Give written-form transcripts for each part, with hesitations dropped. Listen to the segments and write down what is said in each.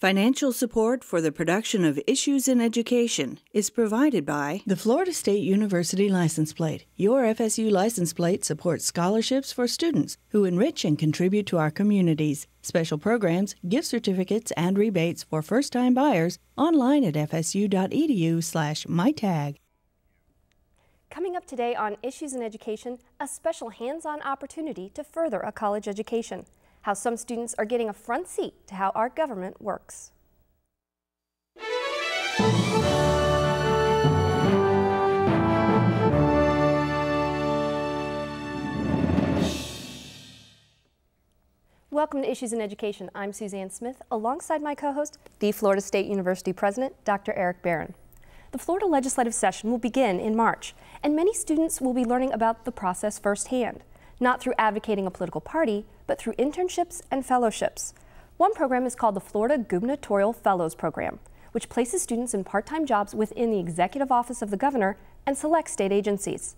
Financial support for the production of Issues in Education is provided by the Florida State University License Plate. Your FSU license plate supports scholarships for students who enrich and contribute to our communities. Special programs, gift certificates, and rebates for first-time buyers online at FSU.edu/mytag. Coming up today on Issues in Education, a special hands-on opportunity to further a college education. How some students are getting a front seat to how our government works. Welcome to Issues in Education. I'm Suzanne Smith, alongside my co-host, the Florida State University President, Dr. Eric Barron. The Florida legislative session will begin in March, and many students will be learning about the process firsthand. Not through advocating a political party, but through internships and fellowships. One program is called the Florida Gubernatorial Fellows program, which places students in part-time jobs within the executive office of the governor and select state agencies.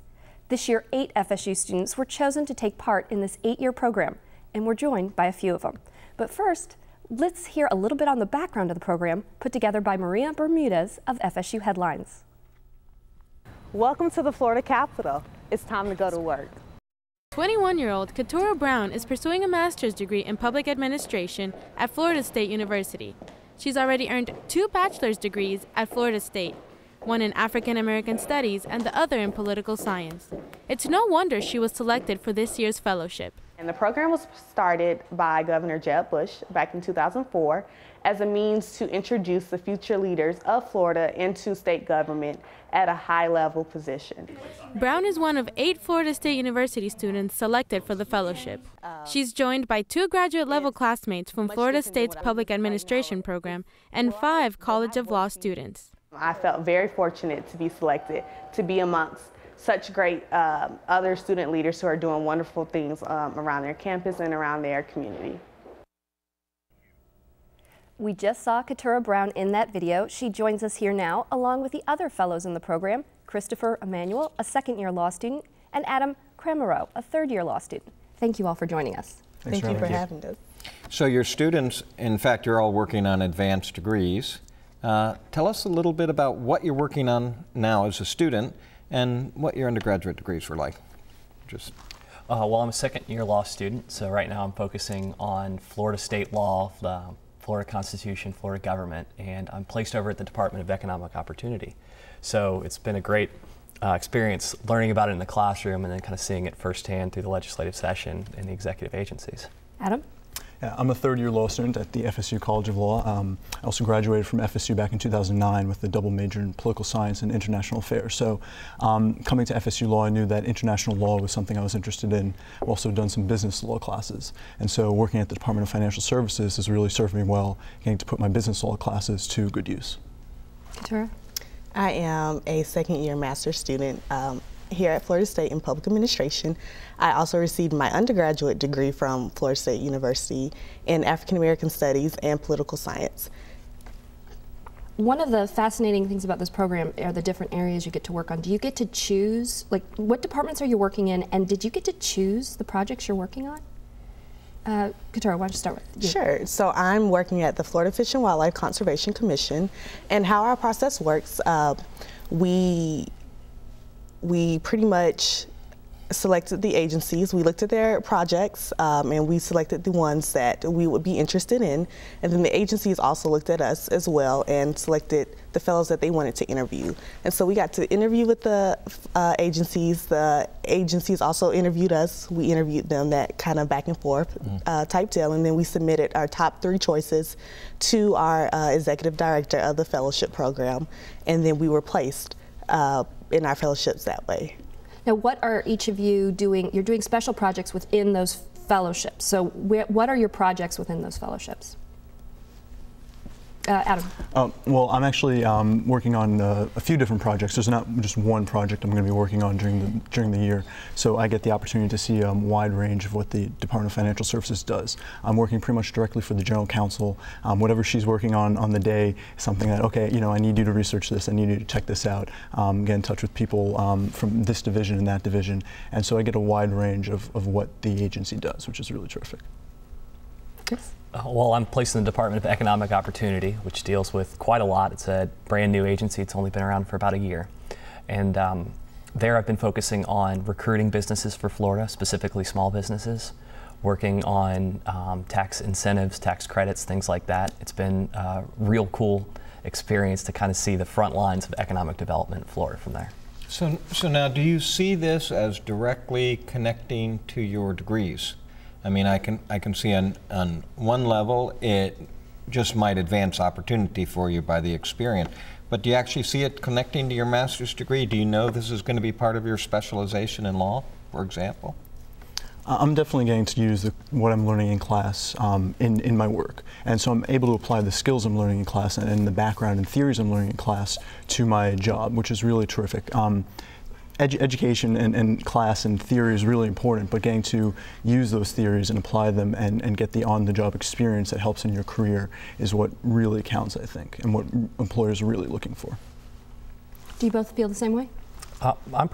This year, 8 FSU students were chosen to take part in this 8-year program, and we're joined by a few of them. But first, let's hear a little bit on the background of the program put together by Maria Bermudez of FSU Headlines. Welcome to the Florida Capitol. It's time to go to work. 21-year-old Keturah Brown is pursuing a master's degree in public administration at Florida State University. She's already earned 2 bachelor's degrees at Florida State, one in African American Studies and the other in political science. It's no wonder she was selected for this year's fellowship. And the program was started by Governor Jeb Bush back in 2004 as a means to introduce the future leaders of Florida into state government at a high-level position. Brown is one of 8 Florida State University students selected for the fellowship. She's joined by 2 graduate-level classmates from Florida State's Public Administration program and 5 College of Law students. I felt very fortunate to be selected to be amongst such great other student leaders who are doing wonderful things around their campus and around their community. We just saw Keturah Brown in that video. She joins us here now, along with the other fellows in the program, Christopher Emmanuel, a second-year law student, and Adam Kramarow, a third-year law student. Thank you all for joining us. Thank you for having us. So your students, in fact, you're all working on advanced degrees. Tell us a little bit about what you're working on now as a student and what your undergraduate degrees were like. Well, I'm a second-year law student, so right now I'm focusing on Florida state law, the Florida Constitution, Florida government, and I'm placed over at the Department of Economic Opportunity. So it's been a great experience learning about it in the classroom and then kind of seeing it firsthand through the legislative session and the executive agencies. Adam? Yeah, I'm a third-year law student at the FSU College of Law. I also graduated from FSU back in 2009 with a double major in political science and international affairs. So coming to FSU Law, I knew that international law was something I was interested in. I've also done some business law classes. And so working at the Department of Financial Services has really served me well, getting to put my business law classes to good use. Keturah? I am a second-year master's student here at Florida State in Public Administration. I also received my undergraduate degree from Florida State University in African American Studies and Political Science. One of the fascinating things about this program are the different areas you get to work on. Do you get to choose, like, what departments are you working in, and did you get to choose the projects you're working on? Keturah, why don't you start with you? Sure. So I'm working at the Florida Fish and Wildlife Conservation Commission, and how our process works, we pretty much selected the agencies. We looked at their projects and we selected the ones that we would be interested in, and then the agencies also looked at us as well and selected the fellows that they wanted to interview. And so we got to interview with the agencies. The agencies also interviewed us. We interviewed them, that kind of back and forth type deal, and then we submitted our top 3 choices to our executive director of the fellowship program, and then we were placed in our fellowships that way. Now, what are each of you doing? You're doing special projects within those fellowships. So what are your projects within those fellowships? Adam. Well, I'm actually working on a few different projects. There's not just one project I'm going to be working on during the year. So I get the opportunity to see a wide range of what the Department of Financial Services does. I'm working pretty much directly for the General Counsel. Whatever she's working on the day is something that, okay, you know, I need you to research this, I need you to check this out, get in touch with people from this division and that division. And so I get a wide range of what the agency does, which is really terrific. Chris? Well, I'm placed in the Department of Economic Opportunity, which deals with quite a lot. It's a brand new agency. It's only been around for about a year. And there I've been focusing on recruiting businesses for Florida, specifically small businesses, working on tax incentives, tax credits, things like that. It's been a real cool experience to kind of see the front lines of economic development in Florida from there. So now, do you see this as directly connecting to your degrees? I mean, I can see on one level it just might advance opportunity for you by the experience, but do you actually see it connecting to your master's degree? Do you know this is going to be part of your specialization in law, for example? I'm definitely getting to use what I'm learning in class in my work. And so I'm able to apply the skills I'm learning in class and the background and theories I'm learning in class to my job, which is really terrific. Education and class and theory is really important, but getting to use those theories and apply them and get the on-the-job experience that helps in your career is what really counts, I think, and what employers are really looking for. Do you both feel the same way? I'm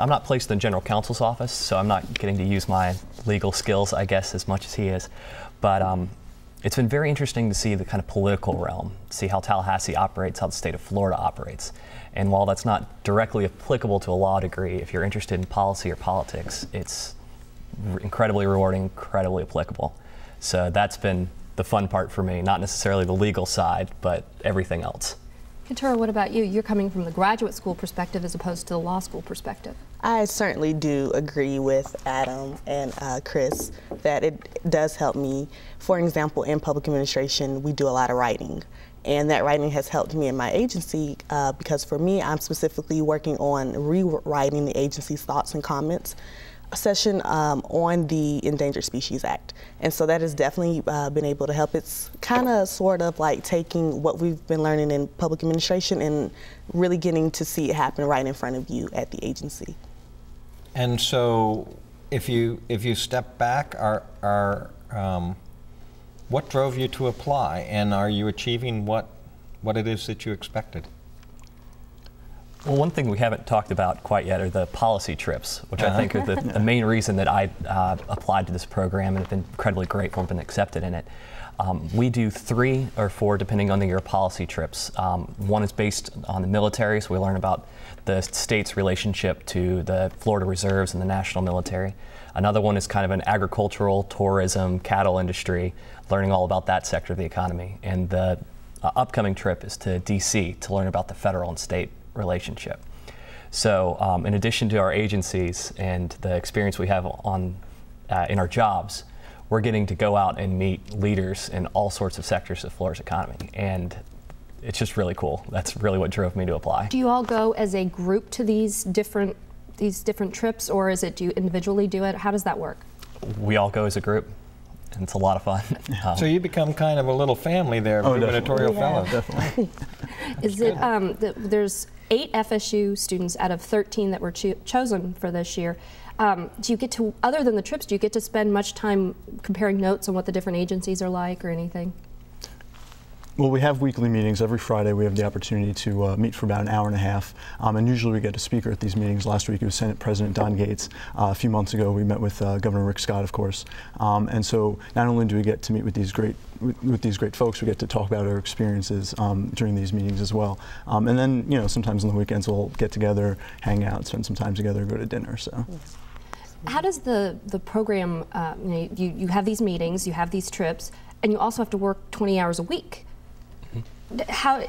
not placed in the general counsel's office, so I'm not getting to use my legal skills, I guess, as much as he is. But it's been very interesting to see the kind of political realm, see how Tallahassee operates, how the state of Florida operates. And while that's not directly applicable to a law degree, if you're interested in policy or politics, it's incredibly rewarding, incredibly applicable. So that's been the fun part for me, not necessarily the legal side, but everything else. Keturah, what about you? You're coming from the graduate school perspective as opposed to the law school perspective. I certainly do agree with Adam and Chris that it does help me. For example, in public administration, we do a lot of writing. And that writing has helped me in my agency because for me, I'm specifically working on rewriting the agency's thoughts and comments session on the Endangered Species Act. And so that has definitely been able to help. It's kind of sort of like taking what we've been learning in public administration and really getting to see it happen right in front of you at the agency. And so if you step back, what drove you to apply, and are you achieving what it is that you expected? Well, one thing we haven't talked about quite yet are the policy trips, which I think are the main reason that I applied to this program and have been incredibly grateful and been accepted in it. We do 3 or 4, depending on the year, policy trips. One is based on the military, so we learn about the state's relationship to the Florida Reserves and the national military. Another one is kind of an agricultural, tourism, cattle industry, learning all about that sector of the economy. And the upcoming trip is to D.C. to learn about the federal and state relationship. So in addition to our agencies and the experience we have on in our jobs, we're getting to go out and meet leaders in all sorts of sectors of Florida's economy. And it's just really cool. That's really what drove me to apply. Do you all go as a group to these different trips, or is it, do you individually do it? How does that work? We all go as a group, and it's a lot of fun. So you become kind of a little family there, Gubernatorial Fellows. Definitely. Is it, there's 8 FSU students out of 13 that were chosen for this year. Do you get to, other than the trips, do you get to spend much time comparing notes on what the different agencies are like or anything? Well, we have weekly meetings. Every Friday we have the opportunity to meet for about an hour and a half. And usually we get a speaker at these meetings. Last week it was Senate President Don Gates. A few months ago we met with Governor Rick Scott, of course. And so not only do we get to meet with these great folks, we get to talk about our experiences during these meetings as well. And then, you know, sometimes on the weekends we'll get together, hang out, spend some time together, go to dinner. So. How does the program, you have these meetings, you have these trips, and you also have to work 20 hours a week. How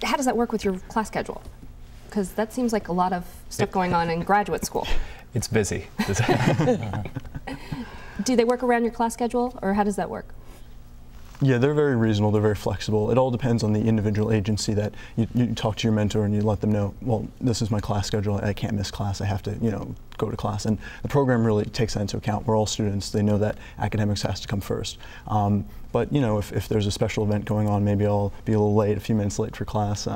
does that work with your class schedule? Because that seems like a lot of stuff going on in graduate school. It's busy. Do they work around your class schedule, or how does that work? Yeah, they're very reasonable, they're very flexible. It all depends on the individual agency that you talk to your mentor and you let them know, well, this is my class schedule, I can't miss class, I have to, you know, go to class. And the program really takes that into account. We're all students, they know that academics has to come first. But you know, if there's a special event going on, maybe I'll be a little late, a few minutes late for class.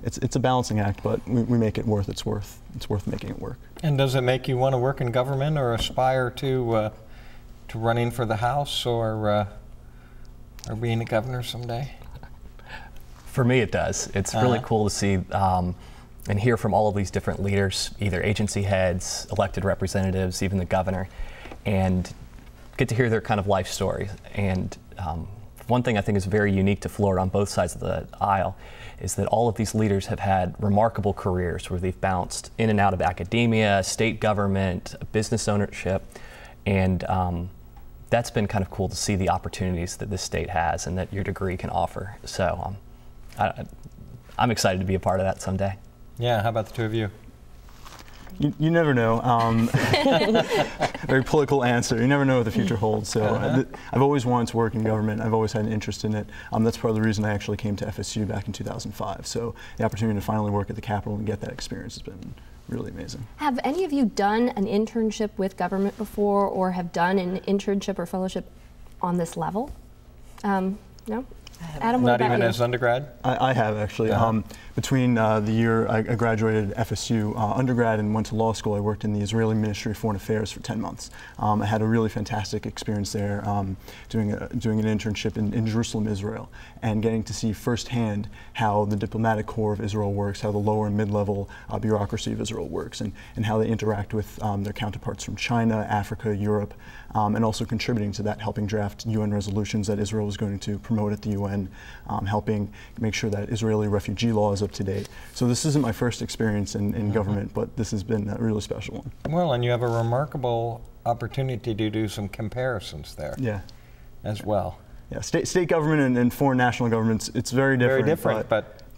It's a balancing act, but we make it worth it's worth making it work. And does it make you want to work in government or aspire to running for the House or being a governor someday? For me, it does. It's really cool to see and hear from all of these different leaders, either agency heads, elected representatives, even the governor, and get to hear their kind of life stories. And one thing I think is very unique to Florida on both sides of the aisle is that all of these leaders have had remarkable careers where they've bounced in and out of academia, state government, business ownership, and that's been kind of cool to see the opportunities that this state has and that your degree can offer. So I'm excited to be a part of that someday. Yeah, how about the two of you? You never know. Very political answer. You never know what the future holds. So I've always wanted to work in government. I've always had an interest in it. That's part of the reason I actually came to FSU back in 2005. So the opportunity to finally work at the Capitol and get that experience has been really amazing. Have any of you done an internship with government before, or have done an internship or fellowship on this level? No? Adam, what Not about even you? as undergrad? I have actually. Between the year I graduated FSU undergrad and went to law school, I worked in the Israeli Ministry of Foreign Affairs for 10 months. I had a really fantastic experience there, doing an internship in Jerusalem, Israel, and getting to see firsthand how the diplomatic corps of Israel works, how the lower and mid-level bureaucracy of Israel works, and how they interact with their counterparts from China, Africa, Europe, and also contributing to that, helping draft UN resolutions that Israel was going to promote at the UN, helping make sure that Israeli refugee law is up to date. So this isn't my first experience in government, but this has been a really special one. Well, and you have a remarkable opportunity to do some comparisons there. Yeah. As well. Yeah, state government and foreign national governments, it's very different. Very different,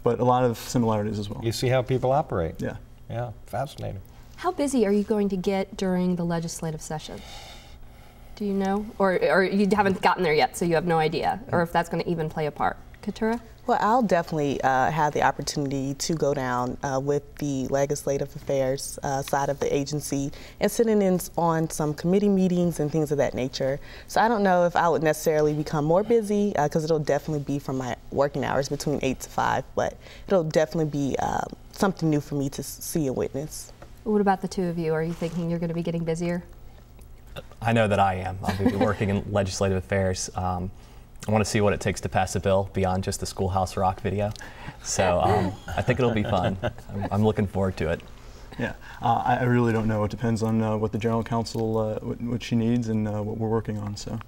but a lot of similarities as well. You see how people operate. Yeah. Yeah, fascinating. How busy are you going to get during the legislative session? Do you know? Or you haven't gotten there yet, so you have no idea, or if that's going to even play a part. Keturah? Well, I'll definitely have the opportunity to go down with the legislative affairs side of the agency and sitting in on some committee meetings and things of that nature. So I don't know if I would necessarily become more busy, because it'll definitely be from my working hours between 8 to 5, but it'll definitely be something new for me to see and witness. What about the two of you? Are you thinking you're going to be getting busier? I know that I am. I'll be working in legislative affairs. I want to see what it takes to pass a bill beyond just the Schoolhouse Rock video. So I think it'll be fun. I'm looking forward to it. Yeah, I really don't know. It depends on what the General Counsel, what she needs and what we're working on. So.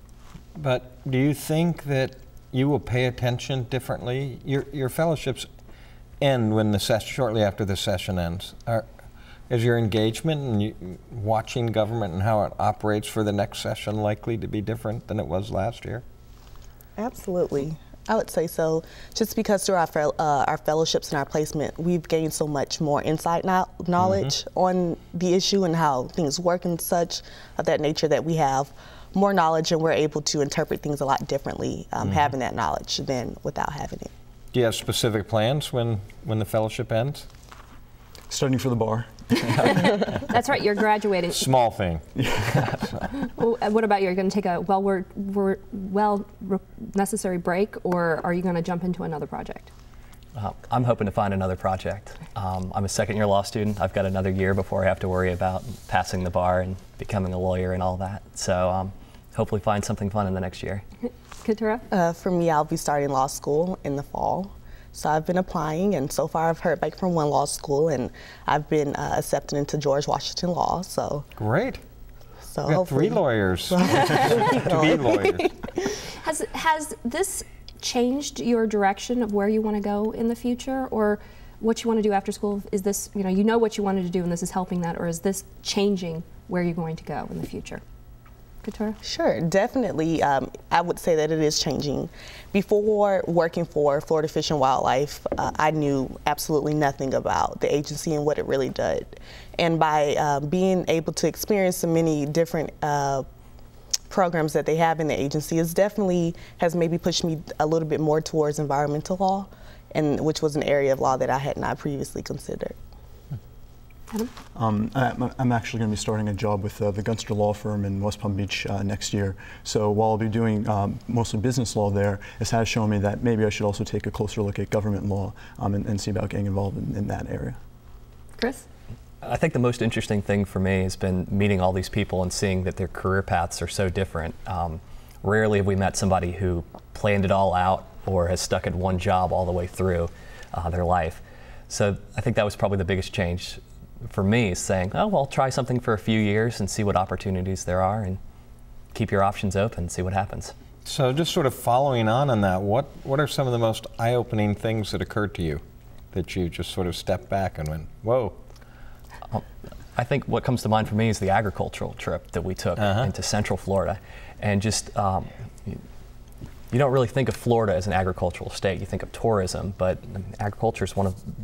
But do you think that you will pay attention differently? Your fellowships end when the shortly after the session ends. Is your engagement and watching government and how it operates for the next session likely to be different than it was last year? Absolutely. I would say so, just because through our fellowships and our placement, we've gained so much more insight knowledge on the issue and how things work and such of that nature, that we have more knowledge and we're able to interpret things a lot differently having that knowledge than without having it. Do you have specific plans when the fellowship ends? Studying for the bar. That's right, you're graduating. Small thing. Well, what about you? Are you going to take a necessary break, or are you going to jump into another project? I'm hoping to find another project. I'm a second-year law student. I've got another year before I have to worry about passing the bar and becoming a lawyer and all that. So hopefully find something fun in the next year. Keturah? For me, I'll be starting law school in the fall. So I've been applying, and so far I've heard back from one law school, and I've been accepted into George Washington Law. So great. So we got 3 lawyers to be lawyers. Has this changed your direction of where you want to go in the future, or what you want to do after school? Is this, you know what you wanted to do, and this is helping that, or is this changing where you're going to go in the future? Keturah? Sure, definitely. I would say that it is changing. Before working for Florida Fish and Wildlife, I knew absolutely nothing about the agency and what it really did. And by being able to experience so many different programs that they have in the agency, it definitely has maybe pushed me a little bit more towards environmental law, and which was an area of law that I had not previously considered. Adam? I'm actually going to be starting a job with the Gunster Law Firm in West Palm Beach next year. So while I'll be doing mostly business law there, this has shown me that maybe I should also take a closer look at government law and see about getting involved in that area. Chris? I think the most interesting thing for me has been meeting all these people and seeing that their career paths are so different. Rarely have we met somebody who planned it all out or has stuck at one job all the way through their life. So I think that was probably the biggest change for me, is saying, oh, well, try something for a few years and see what opportunities there are and keep your options open, see what happens. So just sort of following on that, what are some of the most eye-opening things that occurred to you that you just sort of stepped back and went, whoa? I think what comes to mind for me is the agricultural trip that we took into Central Florida. And just, you don't really think of Florida as an agricultural state. You think of tourism, but agriculture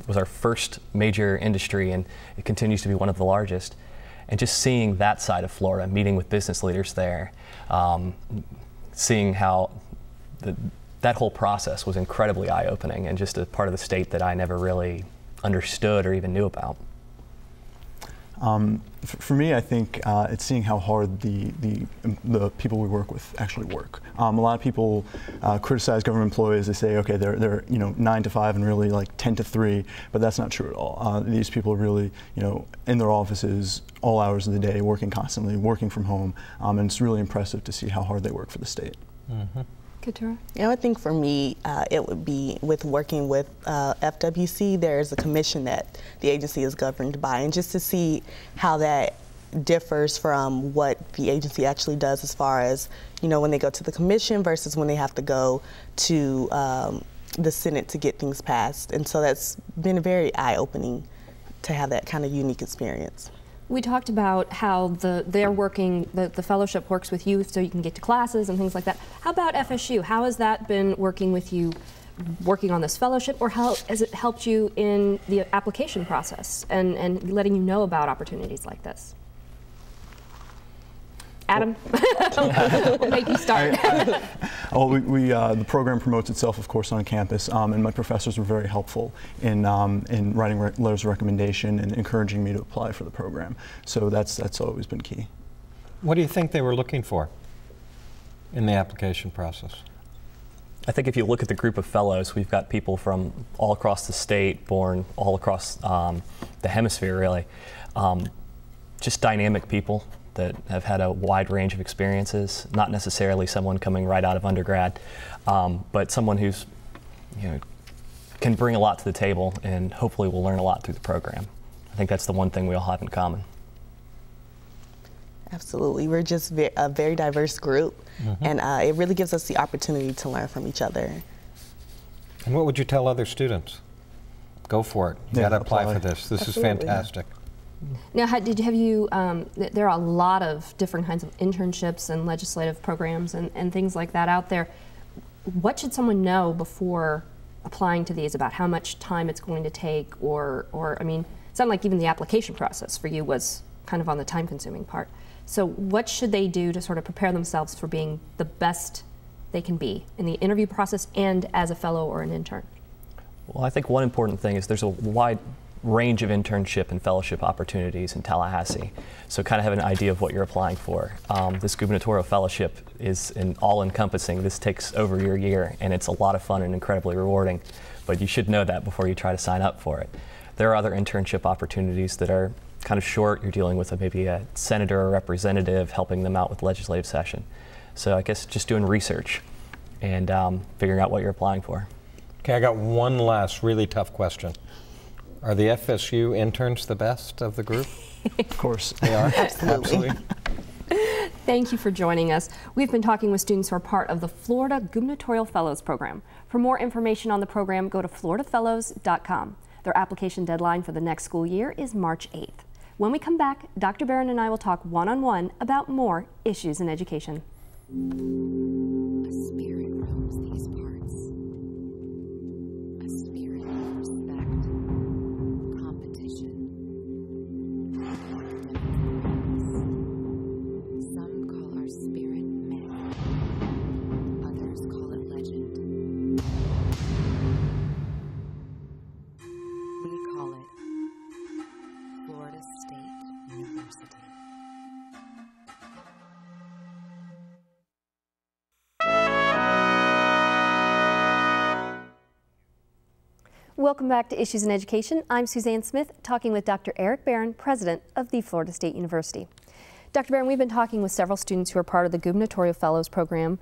was our first major industry, and it continues to be one of the largest. And just seeing that side of Florida, meeting with business leaders there, seeing how that whole process was incredibly eye-opening, and just a part of the state that I never really understood or even knew about. For me, I think it's seeing how hard the people we work with actually work. A lot of people criticize government employees. They say, okay, they're 9 to 5 and really like 10 to 3, but that's not true at all. These people are really in their offices all hours of the day, working constantly, working from home, and it's really impressive to see how hard they work for the state. Mm-hmm. Keturah? I think for me, it would be with working with FWC. There's a commission that the agency is governed by, and just to see how that differs from what the agency actually does as far as, when they go to the commission versus when they have to go to the Senate to get things passed. And so that's been very eye-opening to have that kind of unique experience. We talked about how the fellowship works with you so you can get to classes and things like that. How about FSU? How has that been working with you, working on this fellowship, or how has it helped you in the application process and letting you know about opportunities like this? Adam, we'll make you start. Well, the program promotes itself, of course, on campus, and my professors were very helpful in writing letters of recommendation and encouraging me to apply for the program. So that's always been key. What do you think they were looking for in the application process? I think if you look at the group of fellows, we've got people from all across the state, born all across the hemisphere, really. Just dynamic people that have had a wide range of experiences, not necessarily someone coming right out of undergrad, but someone who's, can bring a lot to the table and hopefully will learn a lot through the program. I think that's the one thing we all have in common. Absolutely. We're just a very diverse group, and it really gives us the opportunity to learn from each other. And what would you tell other students? Go for it. You got to apply for this. This is fantastic. Now, have you, there are a lot of different kinds of internships and legislative programs and things like that out there. What should someone know before applying to these about how much time it's going to take, or I mean, it sounded like even the application process for you was kind of on the time-consuming part. So what should they do to sort of prepare themselves for being the best they can be in the interview process and as a fellow or an intern? Well, I think one important thing is there's a wide range of internship and fellowship opportunities in Tallahassee. So kind of have an idea of what you're applying for. This gubernatorial fellowship is all-encompassing. This takes over your year, and it's a lot of fun and incredibly rewarding, but you should know that before you try to sign up for it. There are other internship opportunities that are kind of short. You're dealing with maybe a senator or representative, helping them out with legislative session. So I guess just doing research and figuring out what you're applying for. Okay, I got one last really tough question. Are the FSU interns the best of the group? Of course. They are? Absolutely. Thank you for joining us. We've been talking with students who are part of the Florida Gubernatorial Fellows program. For more information on the program, go to floridafellows.com. Their application deadline for the next school year is March 8th. When we come back, Dr. Barron and I will talk one-on-one about more issues in education. A spirit roams these parts. A spirit of respect, competition. Some call our spirit myth. Others call it legend. We call it Florida State University. Welcome back to Issues in Education. I'm Suzanne Smith, talking with Dr. Eric Barron, president of the Florida State University. Dr. Barron, we've been talking with several students who are part of the Gubernatorial Fellows program.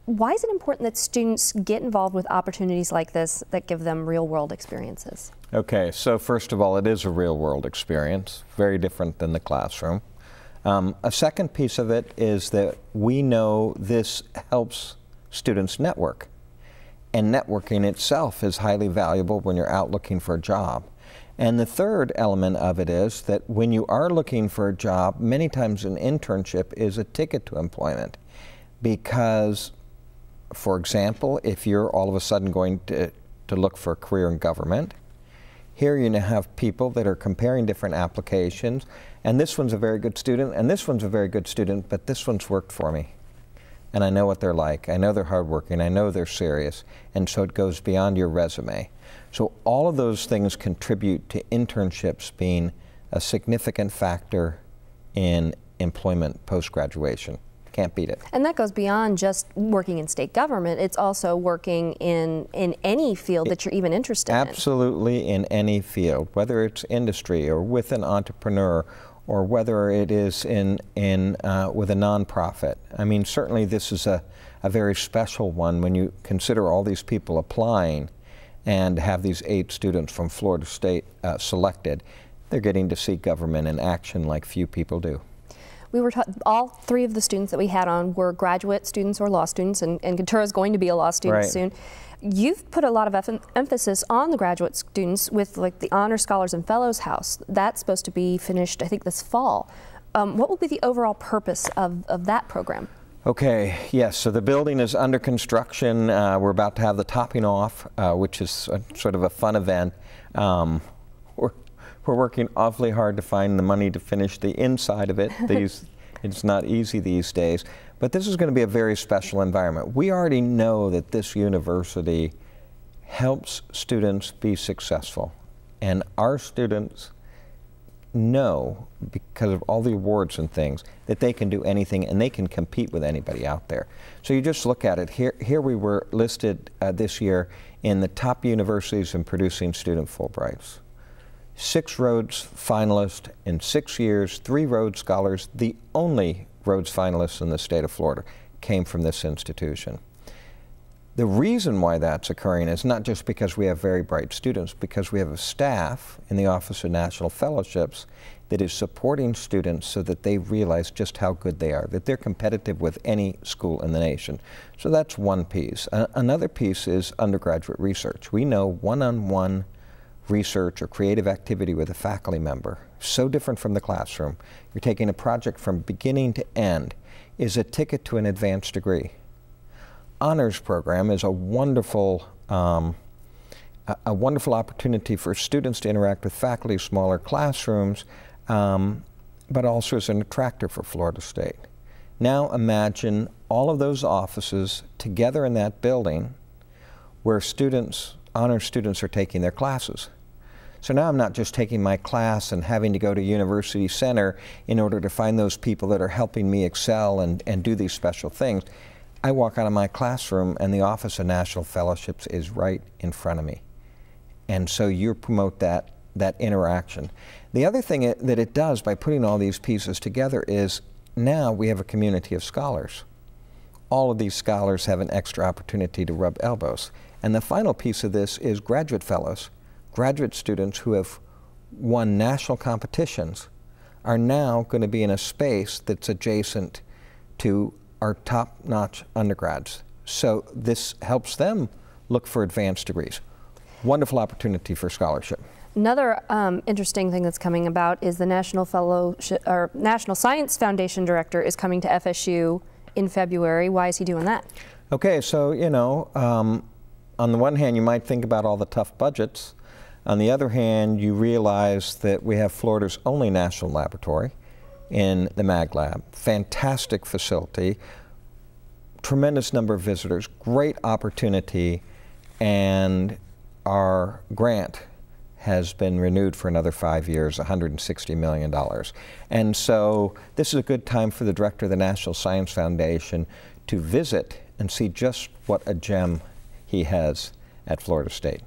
Why is it important that students get involved with opportunities like this that give them real-world experiences? Okay, so first of all, it is a real-world experience, very different than the classroom. A second piece of it is that we know this helps students network. And networking itself is highly valuable when you're out looking for a job. And the third element of it is that when you are looking for a job, many times an internship is a ticket to employment. Because, for example, if you're all of a sudden going to look for a career in government, here you now have people that are comparing different applications, and this one's a very good student, and this one's a very good student, but this one's worked for me. And I know what they're like, I know they're hardworking, I know they're serious, and so it goes beyond your resume. So all of those things contribute to internships being a significant factor in employment post-graduation. Can't beat it. And that goes beyond just working in state government. It's also working in any field that you're even interested in. Absolutely, in any field, whether it's industry or with an entrepreneur, or whether it is with a nonprofit. I mean, certainly this is a very special one when you consider all these people applying and have these 8 students from Florida State selected. They're getting to see government in action like few people do. We were all 3 of the students that we had on were graduate students or law students, and Keturah is going to be a law student soon. You've put a lot of emphasis on the graduate students with like the Honor Scholars and Fellows House. That's supposed to be finished, I think, this fall. What will be the overall purpose of that program? Okay, yes, so the building is under construction. We're about to have the topping off, which is sort of a fun event. We're working awfully hard to find the money to finish the inside of it. It's not easy these days. But this is going to be a very special environment. We already know that this university helps students be successful. And our students know, because of all the awards and things, that they can do anything and they can compete with anybody out there. So you just look at it. Here we were listed this year in the top universities in producing student Fulbrights. 6 Rhodes finalists in 6 years, 3 Rhodes Scholars. The only Rhodes finalists in the state of Florida came from this institution. The reason why that's occurring is not just because we have very bright students, because we have a staff in the Office of National Fellowships that is supporting students so that they realize just how good they are, that they're competitive with any school in the nation. So that's one piece. Another piece is undergraduate research. We know one-on-one research or creative activity with a faculty member, so different from the classroom. You're taking a project from beginning to end, is a ticket to an advanced degree. Honors program is a wonderful opportunity for students to interact with faculty, smaller classrooms, but also as an attractor for Florida State. Now imagine all of those offices together in that building where honors students are taking their classes. So now I'm not just taking my class and having to go to University Center in order to find those people that are helping me excel and do these special things. I walk out of my classroom and the Office of National Fellowships is right in front of me. And so you promote that interaction. The other thing that it does by putting all these pieces together is now we have a community of scholars. All of these scholars have an extra opportunity to rub elbows. And the final piece of this is graduate fellows. Graduate students who have won national competitions are now going to be in a space that's adjacent to our top-notch undergrads. So this helps them look for advanced degrees. Wonderful opportunity for scholarship. Another interesting thing that's coming about is the National Science Foundation Director is coming to FSU in February. Why is he doing that? Okay, so you know, on the one hand you might think about all the tough budgets. On the other hand, you realize that we have Florida's only national laboratory in the Mag Lab. Fantastic facility, tremendous number of visitors, great opportunity, and our grant has been renewed for another 5 years, $160 million. And so this is a good time for the director of the National Science Foundation to visit and see just what a gem he has at Florida State.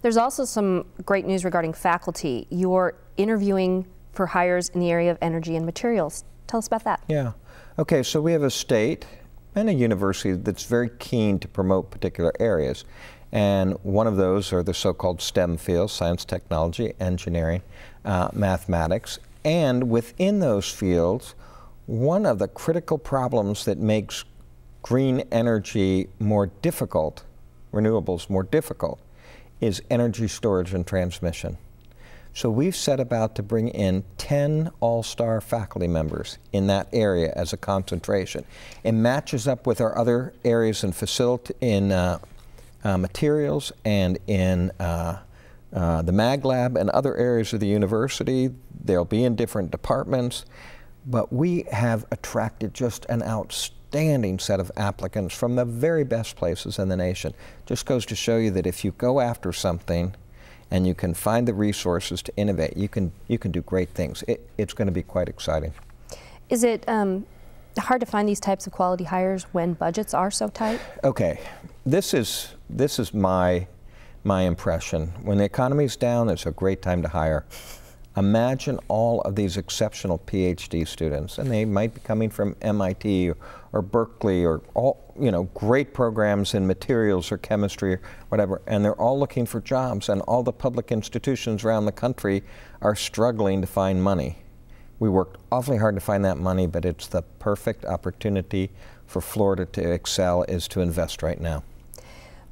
There's also some great news regarding faculty. You're interviewing for hires in the area of energy and materials. Tell us about that. Yeah. Okay, so we have a state and a university that's very keen to promote particular areas. And one of those are the so-called STEM fields, science, technology, engineering, mathematics. And within those fields, one of the critical problems that makes green energy more difficult, renewables more difficult, is energy storage and transmission. So we've set about to bring in 10 all-star faculty members in that area as a concentration. It matches up with our other areas in materials and in the Mag Lab and other areas of the university. They'll be in different departments, but we have attracted just an outstanding set of applicants from the very best places in the nation. Just goes to show you that if you go after something and you can find the resources to innovate, you can do great things. It's going to be quite exciting. Is it hard to find these types of quality hires when budgets are so tight? Okay, this is my impression. When the economy's down, it's a great time to hire. Imagine all of these exceptional PhD students, and they might be coming from MIT or Berkeley or all, great programs in materials or chemistry or whatever, and they're all looking for jobs, and all the public institutions around the country are struggling to find money. We worked awfully hard to find that money, but it's the perfect opportunity for Florida to excel is to invest right now.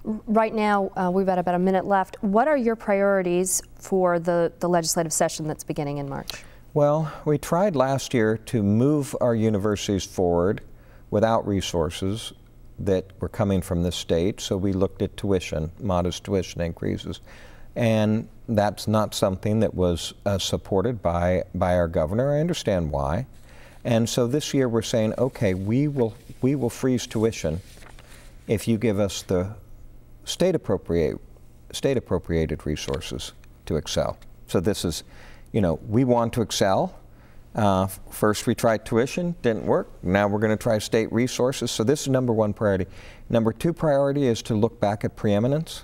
Right now, we've got about a minute left. What are your priorities for the legislative session that's beginning in March? Well, we tried last year to move our universities forward without resources that were coming from the state, so we looked at tuition, modest tuition increases. And that's not something that was supported by our governor. I understand why. And so this year we're saying, okay, we will freeze tuition if you give us the state appropriated resources to excel. So this is, we want to excel. First we tried tuition, didn't work. Now we're going to try state resources. So this is number one priority. Number two priority is to look back at preeminence,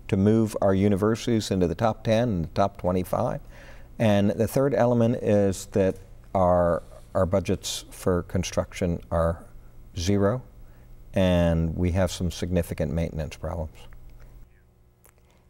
to move our universities into the top 10 and the top 25. And the third element is that our budgets for construction are zero, and we have some significant maintenance problems.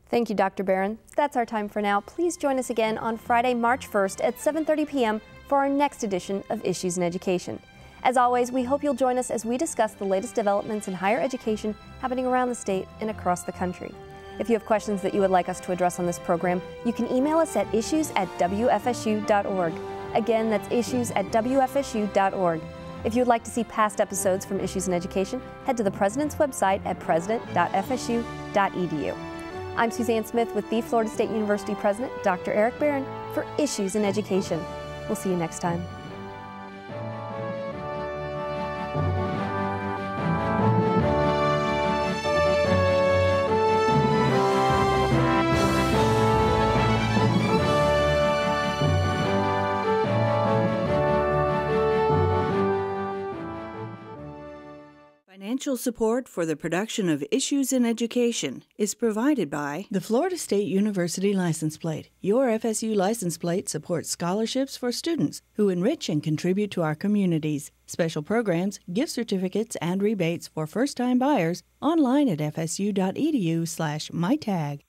Thank you, Dr. Barron. That's our time for now. Please join us again on Friday, March 1st at 7:30 p.m. for our next edition of Issues in Education. As always, we hope you'll join us as we discuss the latest developments in higher education happening around the state and across the country. If you have questions that you would like us to address on this program, you can email us at issues@wfsu.org. Again, that's issues@wfsu.org. If you would like to see past episodes from Issues in Education, head to the President's website at president.fsu.edu. I'm Suzanne Smith with the Florida State University President, Dr. Eric Barron, for Issues in Education. We'll see you next time. Financial support for the production of Issues in Education is provided by the Florida State University License Plate. Your FSU license plate supports scholarships for students who enrich and contribute to our communities. Special programs, gift certificates, and rebates for first-time buyers online at fsu.edu/mytag.